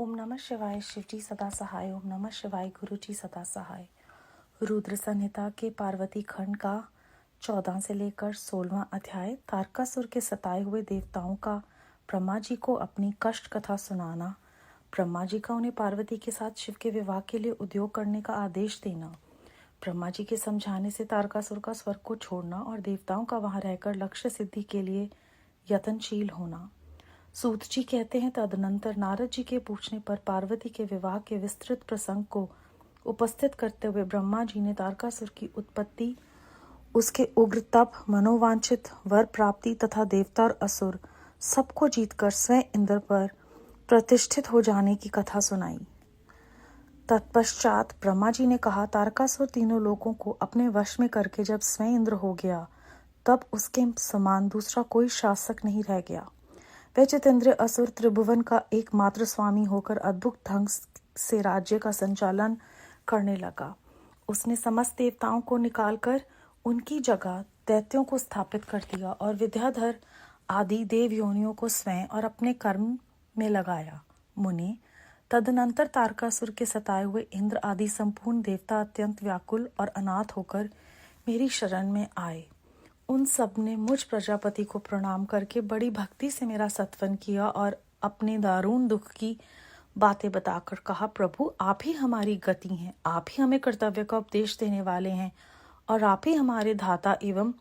ओम नमः शिवाय। शिवजी सदा सहाय। ओम नमः शिवाय। गुरुजी सदा सहाय। रुद्र संहिता के पार्वती खंड का 14 से लेकर 16वां अध्याय। तारकासुर के सताए हुए देवताओं का ब्रह्मा जी को अपनी कष्ट कथा सुनाना। ब्रह्मा जी का उन्हें पार्वती के साथ शिव के विवाह के लिए उद्योग करने का आदेश देना। ब्रह्मा जी के समझाने से तारकासुर का स्वर्ग को छोड़ना और देवताओं का वहां रहकर लक्ष्य सिद्धि के लिए यत्नशील होना। सूत जी कहते हैं, तदनंतर नारद जी के पूछने पर पार्वती के विवाह के विस्तृत प्रसंग को उपस्थित करते हुए ब्रह्मा जी ने तारकासुर की उत्पत्ति, उसके उग्र तप, मनोवांछित वर प्राप्ति तथा देवता और असुर सबको जीतकर स्वयं इंद्र पर प्रतिष्ठित हो जाने की कथा सुनाई। तत्पश्चात ब्रह्मा जी ने कहा, तारकासुर तीनों लोगों को अपने वश में करके जब स्वयं इंद्र हो गया, तब उसके समान दूसरा कोई शासक नहीं रह गया। वह जितेंद्र असुर त्रिभुवन का एकमात्र स्वामी होकर अद्भुत ढंग से राज्य का संचालन करने लगा। उसने समस्त देवताओं को निकालकर उनकी जगह दैत्यों को स्थापित कर दिया और विद्याधर आदि देव योनियों को स्वयं और अपने कर्म में लगाया। मुनि, तदनंतर तारकासुर के सताए हुए इंद्र आदि संपूर्ण देवता अत्यंत व्याकुल और अनाथ होकर मेरी शरण में आए। उन सब ने मुझ प्रजापति को प्रणाम करके बड़ी भक्ति से मेरा सत्वन किया और अपने दारुण दुख की बातें बताकर कहा, प्रभु आप ही हमारी गति हैं, आप ही हमें कर्तव्य का उपदेश देने वाले हैं और आप ही हमारे धाता एवं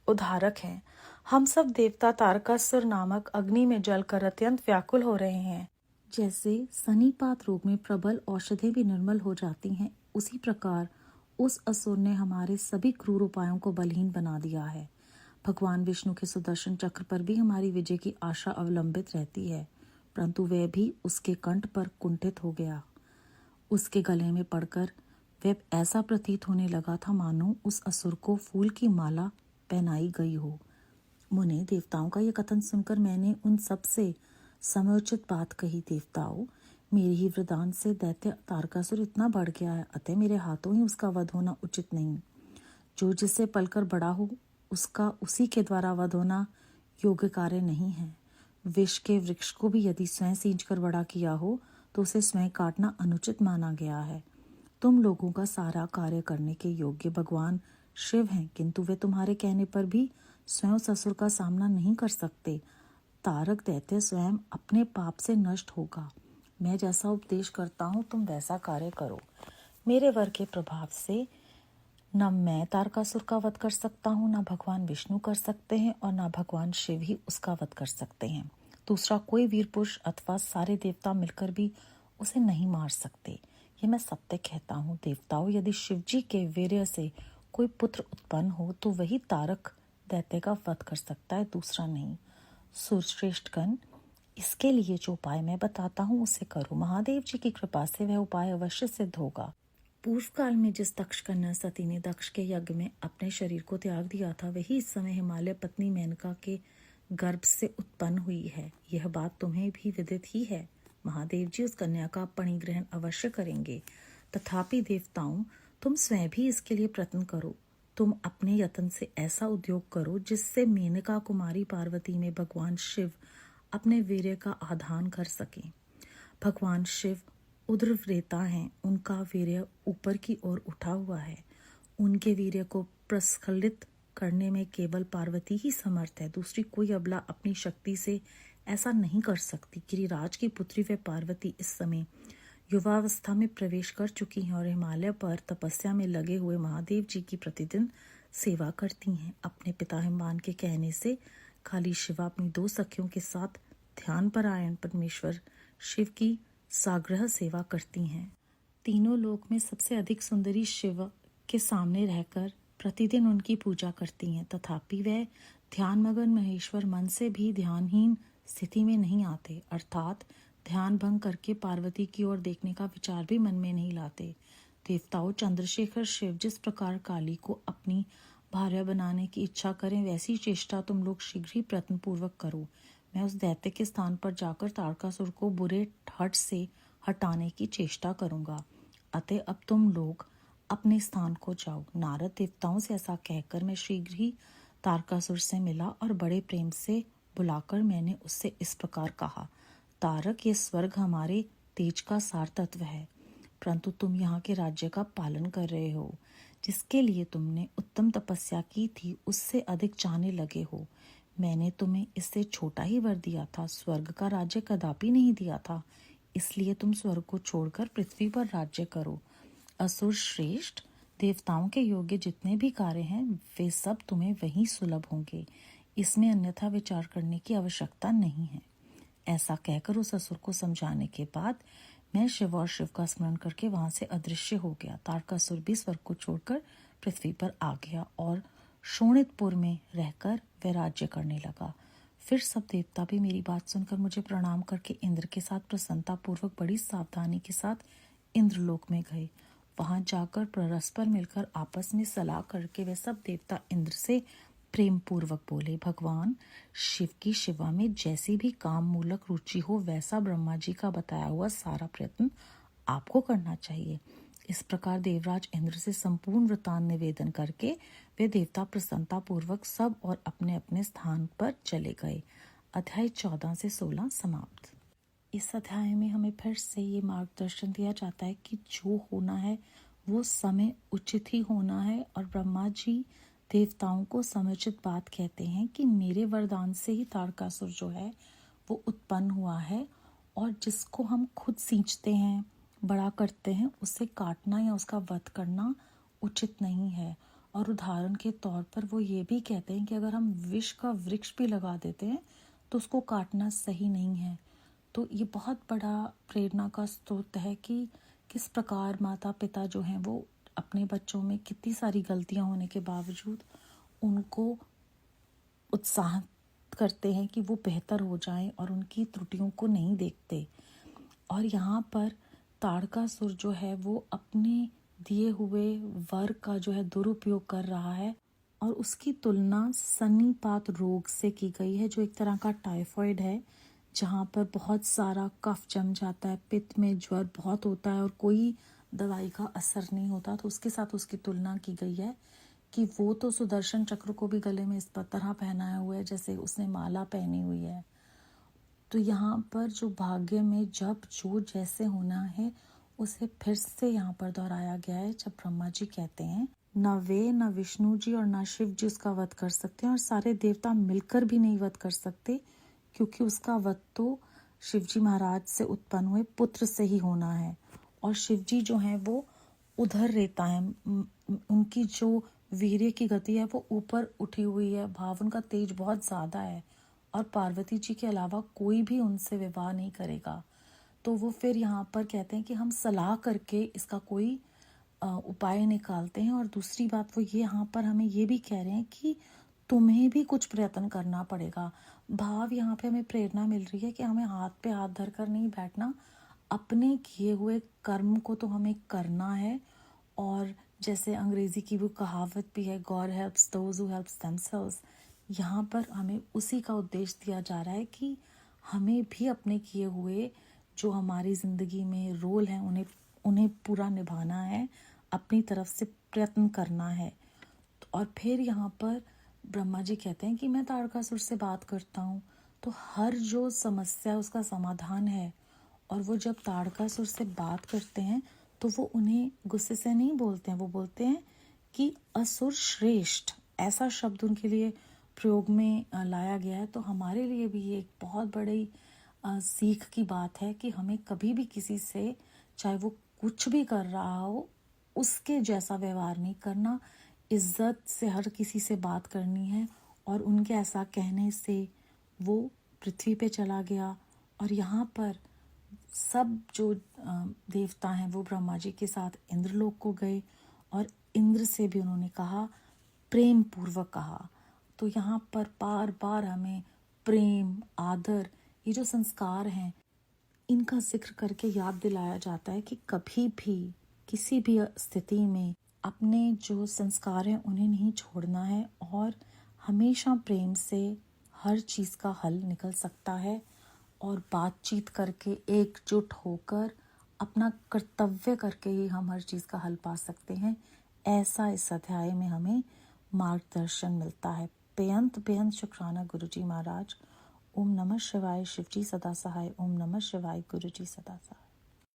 उद्धारक हैं। हम सब देवता तारकासुर नामक अग्नि में जलकर अत्यंत व्याकुल हो रहे हैं। जैसे सनीपात रोग में प्रबल औषधि भी निर्मल हो जाती हैं, उसी प्रकार उस असुर ने हमारे सभी क्रूर उपायों को बलहीन बना दिया है। भगवान विष्णु के सुदर्शन चक्र पर भी हमारी विजय की आशा अवलंबित रहती है, परंतु वह भी उसके कंठ पर कुंठित हो गया। उसके गले में पड़कर वह ऐसा प्रतीत होने लगा था मानो उस असुर को फूल की माला पहनाई गई हो। मुने, देवताओं का यह कथन सुनकर मैंने उन सब से समयोचित बात कही। देवताओं, मेरे ही वरदान से दैत्य तारकासुर इतना बढ़ गया है, अतः मेरे हाथों ही उसका वध होना उचित नहीं। जो जिससे पलकर बड़ा हो उसका उसी के द्वारा वध होना योग्य कार्य नहीं है। विष के वृक्ष को भी यदि स्वयं सींचकर बड़ा किया हो तो उसे स्वयं काटना अनुचित माना गया है। तुम लोगों का सारा कार्य करने के योग्य भगवान शिव हैं, किंतु वे तुम्हारे कहने पर भी स्वयं उस असुर का सामना नहीं कर सकते। तारक दैत्य स्वयं अपने पाप से नष्ट होगा। मैं जैसा उपदेश करता हूँ तुम वैसा कार्य करो। मेरे वर के प्रभाव से न मैं तारकासुर का वध कर सकता हूँ, न भगवान विष्णु कर सकते हैं और न भगवान शिव ही उसका वध कर सकते हैं। दूसरा कोई वीर पुरुष अथवा सारे देवता मिलकर भी उसे नहीं मार सकते। ये मैं सत्य कहता हूँ। देवताओं, यदि शिव जी के वीर्य से कोई पुत्र उत्पन्न हो तो वही तारक दैत्य का वध कर सकता है, दूसरा नहीं। सुरश्रेष्ठगण, इसके लिए जो उपाय मैं बताता हूँ उसे करो। महादेव जी की कृपा से वह उपाय अवश्य सिद्ध होगा। पूर्व काल में जिस दक्ष कन्या सती ने दक्ष के यज्ञ में अपने शरीर को त्याग दिया था, वही इस समय हिमालय पत्नी मेनका के गर्भ से उत्पन्न हुई है। यह बात तुम्हें भी विदित ही है। महादेव जी उस कन्या का परिग्रहण अवश्य करेंगे। तथापि देवताओं, तुम स्वयं भी इसके लिए प्रयत्न करो। तुम अपने यत्न से ऐसा उद्योग करो जिससे मेनका कुमारी पार्वती में भगवान शिव अपने वीर्य का आधान कर सकें। भगवान शिव उद्रव्रेता हैं, उनका वीर्य ऊपर की ओर उठा हुआ है। उनके वीर्य को प्रस्खलित करने में केवल पार्वती ही समर्थ है, दूसरी कोई अबला अपनी शक्ति से ऐसा नहीं कर सकती। गिरिराज की पुत्री व पार्वती इस समय युवावस्था में प्रवेश कर चुकी हैं और हिमालय पर तपस्या में लगे हुए महादेव जी की प्रतिदिन सेवा करती हैं। अपने पिता हिमवान के कहने से खाली शिवा अपनी 2 सखियों के साथ ध्यान परायण परमेश्वर शिव की साग्रह सेवा करती हैं। तीनों लोक में सबसे अधिक सुंदरी शिव के सामने रहकर प्रतिदिन उनकी पूजा करती हैं। तथापि वह ध्यान मगन महेश्वर मन से भी ध्यानहीन स्थिति में नहीं आते, अर्थात ध्यान भंग करके पार्वती की ओर देखने का विचार भी मन में नहीं लाते। देवताओं, चंद्रशेखर शिव जिस प्रकार काली को अपनी भार्या बनाने की इच्छा करें, वैसी चेष्टा तुम लोग शीघ्र ही प्रयत्न पूर्वक करो। मैं उस दैत्य के स्थान पर जाकर तारकासुर को बुरे हट से हटाने की चेष्टा करूंगा। अतः अब तुम लोग अपने स्थान को जाओ। नारद देवताओं से ऐसा कहकर मैं शीघ्र ही तारकासुर से मिला और बड़े प्रेम से बुलाकर मैंने उससे इस प्रकार कहा, तारक, ये स्वर्ग हमारे तेज का सार तत्व है, परंतु तुम यहाँ के राज्य का पालन कर रहे हो। जिसके लिए तुमने उत्तम तपस्या की थी उससे अधिक चाहने लगे हो। मैंने तुम्हें इससे छोटा ही वर दिया था, स्वर्ग का राज्य कदापि नहीं दिया था। इसलिए तुम स्वर्ग को छोड़कर पृथ्वी पर राज्य करो। असुर श्रेष्ठ, देवताओं के योग्य जितने भी कार्य हैं वे सब तुम्हें वहीं सुलभ होंगे। इसमें अन्यथा विचार करने की आवश्यकता नहीं है। ऐसा कहकर उस असुर को समझाने के बाद मैं शिव और शिव का स्मरण करके वहां से अदृश्य हो गया। तारकासुर भी स्वर्ग को छोड़कर पृथ्वी पर आ गया और शोणितपुर में रहकर वह राज्य करने लगा। फिर सब देवता भी मेरी बात सुनकर मुझे प्रणाम करके इंद्र के साथ प्रसन्नता पूर्वक बड़ी सावधानी के साथ इंद्रलोक में गए। वहां जाकर परस्पर मिलकर आपस में सलाह करके वे सब देवता इंद्र से प्रेम पूर्वक बोले, भगवान शिव की शिवा में जैसी भी काम मूलक रुचि हो वैसा ब्रह्मा जी का बताया हुआ सारा प्रयत्न आपको करना चाहिए। इस प्रकार देवराज इंद्र से संपूर्ण वृतांत निवेदन करके वे देवता प्रसन्नता पूर्वक सब और अपने अपने स्थान पर चले गए। अध्याय 14 से 16 समाप्त। इस अध्याय में हमें फिर से ये मार्गदर्शन दिया जाता है कि जो होना है वो समय उचित ही होना है, और ब्रह्मा जी देवताओं को समुचित बात कहते हैं कि मेरे वरदान से ही तारकासुर जो है वो उत्पन्न हुआ है, और जिसको हम खुद सींचते हैं, बड़ा करते हैं, उसे काटना या उसका वध करना उचित नहीं है। और उदाहरण के तौर पर वो ये भी कहते हैं कि अगर हम विष का वृक्ष भी लगा देते हैं तो उसको काटना सही नहीं है। तो ये बहुत बड़ा प्रेरणा का स्रोत है कि किस प्रकार माता पिता जो हैं वो अपने बच्चों में कितनी सारी गलतियां होने के बावजूद उनको उत्साहित करते हैं कि वो बेहतर हो जाएं और उनकी त्रुटियों को नहीं देखते। और यहाँ पर तारकासुर जो है वो अपने दिए हुए वर का जो है दुरुपयोग कर रहा है, और उसकी तुलना सन्निपात रोग से की गई है, जो एक तरह का टाइफॉइड है, जहाँ पर बहुत सारा कफ जम जाता है, पित्त में ज्वर बहुत होता है और कोई दवाई का असर नहीं होता। तो उसके साथ उसकी तुलना की गई है कि वो तो सुदर्शन चक्र को भी गले में इस तरह पहनाया हुआ है जैसे उसने माला पहनी हुई है। तो यहाँ पर जो भाग्य में जब जो जैसे होना है उसे फिर से यहाँ पर दोहराया गया है, जब ब्रह्मा जी कहते हैं न वे, न विष्णु जी और न शिव जी उसका वध कर सकते हैं, और सारे देवता मिलकर भी नहीं वध कर सकते, क्योंकि उसका वध तो शिवजी महाराज से उत्पन्न हुए पुत्र से ही होना है। और शिवजी जो हैं वो उधर रहता है, उनकी जो वीर्य की गति है वो ऊपर उठी हुई है, भाव उनका तेज बहुत ज़्यादा है, और पार्वती जी के अलावा कोई भी उनसे विवाह नहीं करेगा। तो वो फिर यहाँ पर कहते हैं कि हम सलाह करके इसका कोई उपाय निकालते हैं। और दूसरी बात वो ये यहाँ पर हमें ये भी कह रहे हैं कि तुम्हें भी कुछ प्रयत्न करना पड़ेगा। भाव यहाँ पे हमें प्रेरणा मिल रही है कि हमें हाथ पे हाथ धरकर नहीं बैठना, अपने किए हुए कर्म को तो हमें करना है। और जैसे अंग्रेजी की वो कहावत भी है, God helps those who helps themselves, यहाँ पर हमें उसी का उद्देश्य दिया जा रहा है कि हमें भी अपने किए हुए जो हमारी ज़िंदगी में रोल हैं उन्हें पूरा निभाना है, अपनी तरफ से प्रयत्न करना है। और फिर यहाँ पर ब्रह्मा जी कहते हैं कि मैं तारकासुर से बात करता हूँ, तो हर जो समस्या उसका समाधान है। और वो जब तारकासुर से बात करते हैं तो वो उन्हें गुस्से से नहीं बोलते हैं, वो बोलते हैं कि असुर श्रेष्ठ, ऐसा शब्द उनके लिए प्रयोग में लाया गया है। तो हमारे लिए भी ये एक बहुत बड़ी सीख की बात है कि हमें कभी भी किसी से, चाहे वो कुछ भी कर रहा हो, उसके जैसा व्यवहार नहीं करना, इज्जत से हर किसी से बात करनी है। और उनके ऐसा कहने से वो पृथ्वी पे चला गया, और यहाँ पर सब जो देवता हैं वो ब्रह्मा जी के साथ इंद्रलोक को गए, और इंद्र से भी उन्होंने कहा, प्रेम पूर्वक कहा। तो यहाँ पर बार बार हमें प्रेम, आदर, ये जो संस्कार हैं इनका जिक्र करके याद दिलाया जाता है कि कभी भी किसी भी स्थिति में अपने जो संस्कार हैं उन्हें नहीं छोड़ना है, और हमेशा प्रेम से हर चीज़ का हल निकल सकता है। और बातचीत करके एकजुट होकर अपना कर्तव्य करके ही हम हर चीज़ का हल पा सकते हैं। ऐसा इस अध्याय में हमें मार्गदर्शन मिलता है। बेअंत बेअंत शुक्राना गुरुजी महाराज। ओम नमः शिवाय। शिवजी सदा सहाय। ओम नमः शिवाय। गुरुजी सदा सहाय।